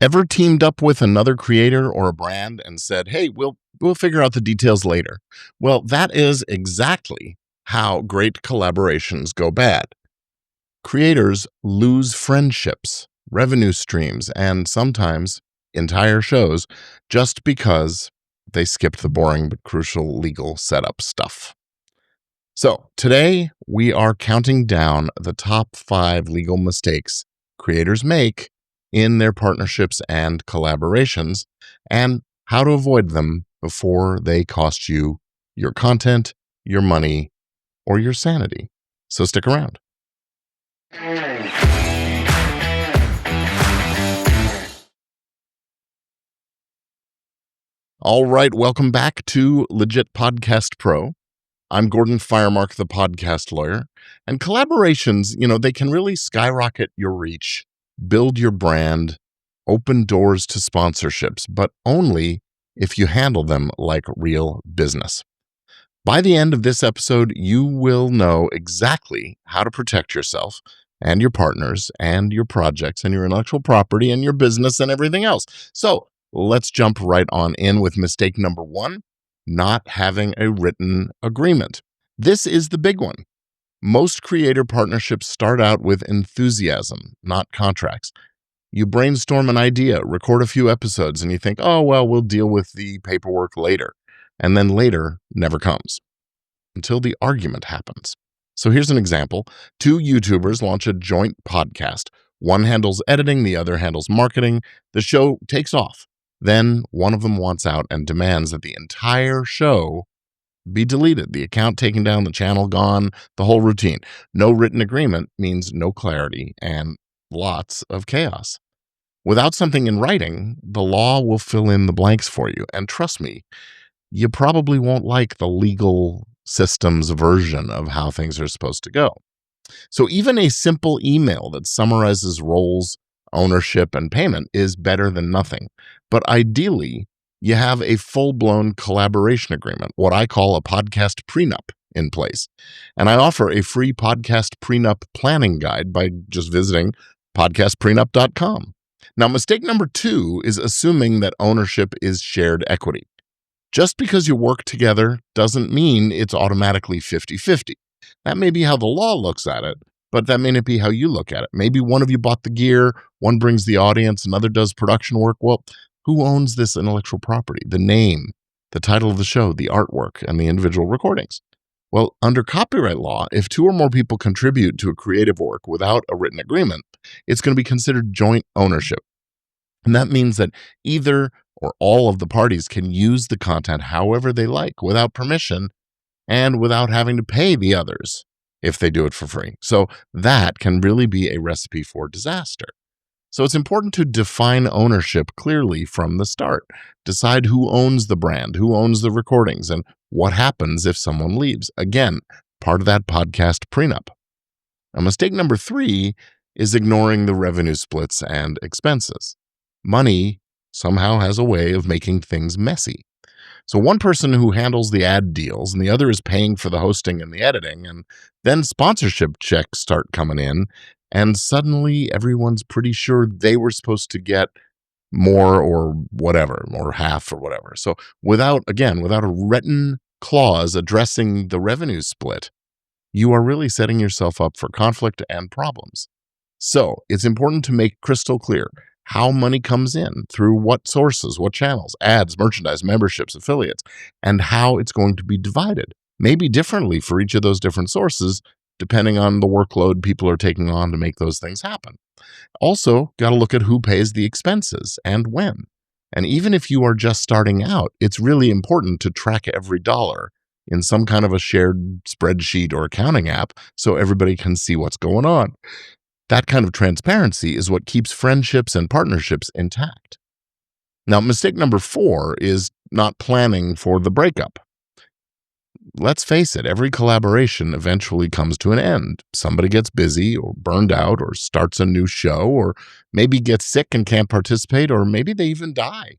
Ever teamed up with another creator or a brand and said, "Hey, we'll figure out the details later." Well, that is exactly how great collaborations go bad. Creators lose friendships, revenue streams, and sometimes entire shows just because they skipped the boring but crucial legal setup stuff. So, today we are counting down the top 5 legal mistakes creators make in their partnerships and collaborations and how to avoid them before they cost you your content, your money, or your sanity. So, stick around. All right, welcome back to Legit Podcast Pro. I'm Gordon Firemark, the podcast lawyer. And collaborations, they can really skyrocket your reach, build your brand, open doors to sponsorships, but only if you handle them like real business. By the end of this episode, you will know exactly how to protect yourself and your partners and your projects and your intellectual property and your business and everything else. So let's jump right on in with mistake number 1. Not having a written agreement. This is the big one. Most creator partnerships start out with enthusiasm, not contracts. You brainstorm an idea, record a few episodes, and you think, oh, well, we'll deal with the paperwork later. And then later never comes until the argument happens. So here's an example. 2 YouTubers launch a joint podcast. One handles editing, the other handles marketing. The show takes off. Then one of them wants out and demands that the entire show be deleted, the account taken down, the channel gone, the whole routine. No written agreement means no clarity and lots of chaos. Without something in writing, the law will fill in the blanks for you. And trust me, you probably won't like the legal system's version of how things are supposed to go. So even a simple email that summarizes roles, ownership, and payment is better than nothing. But ideally, you have a full-blown collaboration agreement, what I call a podcast prenup, in place. And I offer a free podcast prenup planning guide by just visiting podcastprenup.com. Now, mistake number 2 is assuming that ownership is shared equity. Just because you work together doesn't mean it's automatically 50-50. That may be how the law looks at it, but that may not be how you look at it. Maybe one of you bought the gear, one brings the audience, another does production work. Well, who owns this intellectual property? The name, the title of the show, the artwork, and the individual recordings. Well, under copyright law, if 2 or more people contribute to a creative work without a written agreement, it's going to be considered joint ownership. And that means that either or all of the parties can use the content however they like without permission and without having to pay the others if they do it for free. So that can really be a recipe for disaster. So it's important to define ownership clearly from the start. Decide who owns the brand, who owns the recordings, and what happens if someone leaves. Again, part of that podcast prenup. Now, mistake number 3 is ignoring the revenue splits and expenses. Money somehow has a way of making things messy. So one person who handles the ad deals and the other is paying for the hosting and the editing, and then sponsorship checks start coming in, and suddenly everyone's pretty sure they were supposed to get more or whatever, or half or whatever. So without a written clause addressing the revenue split, you are really setting yourself up for conflict and problems. So it's important to make crystal clear how money comes in, through what sources, what channels, ads, merchandise, memberships, affiliates, and how it's going to be divided. Maybe differently for each of those different sources, depending on the workload people are taking on to make those things happen. Also, got to look at who pays the expenses and when. And even if you are just starting out, it's really important to track every dollar in some kind of a shared spreadsheet or accounting app so everybody can see what's going on. That kind of transparency is what keeps friendships and partnerships intact. Now, mistake number 4 is not planning for the breakup. Let's face it, every collaboration eventually comes to an end. Somebody gets busy or burned out or starts a new show or maybe gets sick and can't participate, or maybe they even die.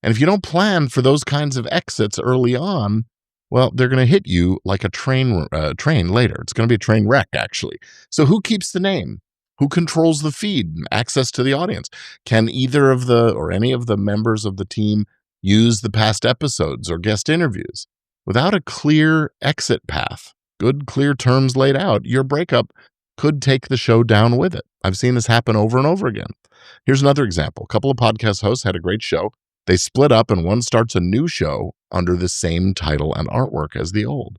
And if you don't plan for those kinds of exits early on, well, they're going to hit you like a train later. It's going to be a train wreck, actually. So who keeps the name? Who controls the feed and access to the audience? Can either of the or any of the members of the team use the past episodes or guest interviews? Without a clear exit path, good, clear terms laid out, your breakup could take the show down with it. I've seen this happen over and over again. Here's another example. A couple of podcast hosts had a great show. They split up and one starts a new show under the same title and artwork as the old.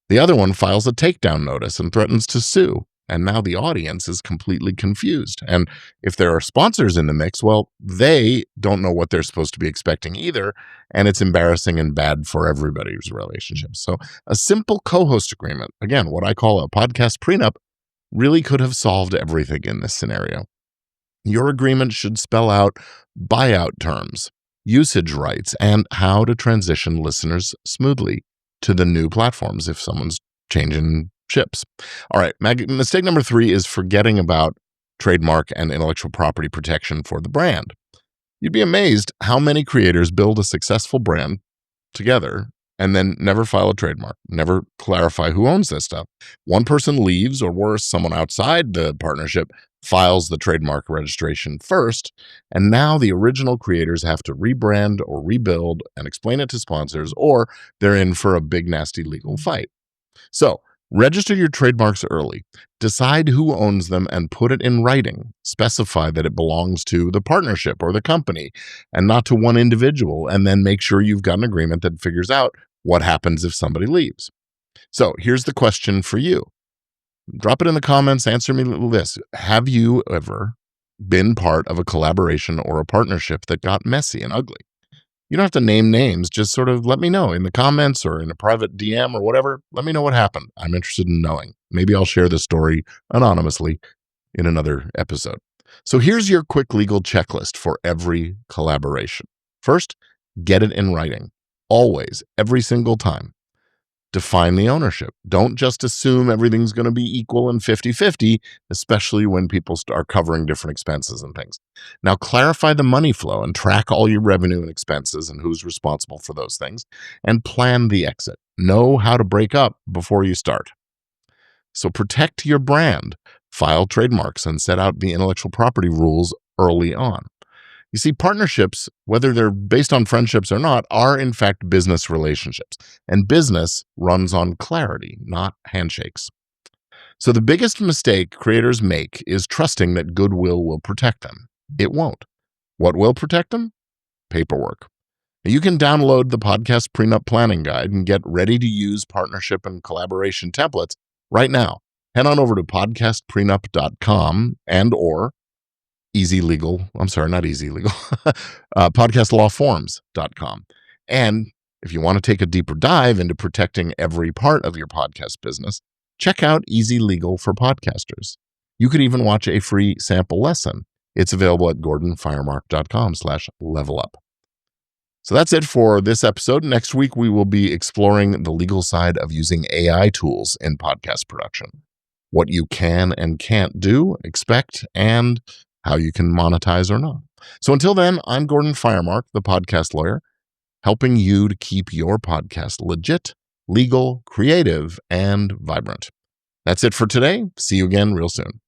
The other one files a takedown notice and threatens to sue. And now the audience is completely confused. And if there are sponsors in the mix, well, they don't know what they're supposed to be expecting either. And it's embarrassing and bad for everybody's relationships. So a simple co-host agreement, again, what I call a podcast prenup, really could have solved everything in this scenario. Your agreement should spell out buyout terms, usage rights, and how to transition listeners smoothly to the new platforms if someone's changing ships. All right, mistake number 3 is forgetting about trademark and intellectual property protection for the brand. You'd be amazed how many creators build a successful brand together and then never file a trademark, never clarify who owns this stuff. One person leaves, or worse, someone outside the partnership files the trademark registration first, and now the original creators have to rebrand or rebuild and explain it to sponsors, or they're in for a big, nasty legal fight. So, register your trademarks early. Decide who owns them and put it in writing. Specify that it belongs to the partnership or the company and not to one individual, and then make sure you've got an agreement that figures out what happens if somebody leaves. So here's the question for you. Drop it in the comments. Answer me this. Have you ever been part of a collaboration or a partnership that got messy and ugly? You don't have to name names. Just sort of let me know in the comments or in a private DM or whatever. Let me know what happened. I'm interested in knowing. Maybe I'll share the story anonymously in another episode. So here's your quick legal checklist for every collaboration. First, get it in writing. Always, every single time. Define the ownership. Don't just assume everything's going to be equal and 50-50, especially when people start covering different expenses and things. Now, clarify the money flow and track all your revenue and expenses and who's responsible for those things, and plan the exit. Know how to break up before you start. So protect your brand. File trademarks and set out the intellectual property rules early on. You see, partnerships, whether they're based on friendships or not, are in fact business relationships. And business runs on clarity, not handshakes. So the biggest mistake creators make is trusting that goodwill will protect them. It won't. What will protect them? Paperwork. You can download the podcast prenup planning guide and get ready to use partnership and collaboration templates right now. Head on over to podcastprenup.com and/or podcastlawforms.com. And if you want to take a deeper dive into protecting every part of your podcast business, check out Easy Legal for Podcasters. You could even watch a free sample lesson. It's available at gordonfiremark.com/levelup. So that's it for this episode. Next week, we will be exploring the legal side of using AI tools in podcast production, what you can and can't do, expect, and how you can monetize or not. So until then, I'm Gordon Firemark, the podcast lawyer, helping you to keep your podcast legit, legal, creative, and vibrant. That's it for today. See you again real soon.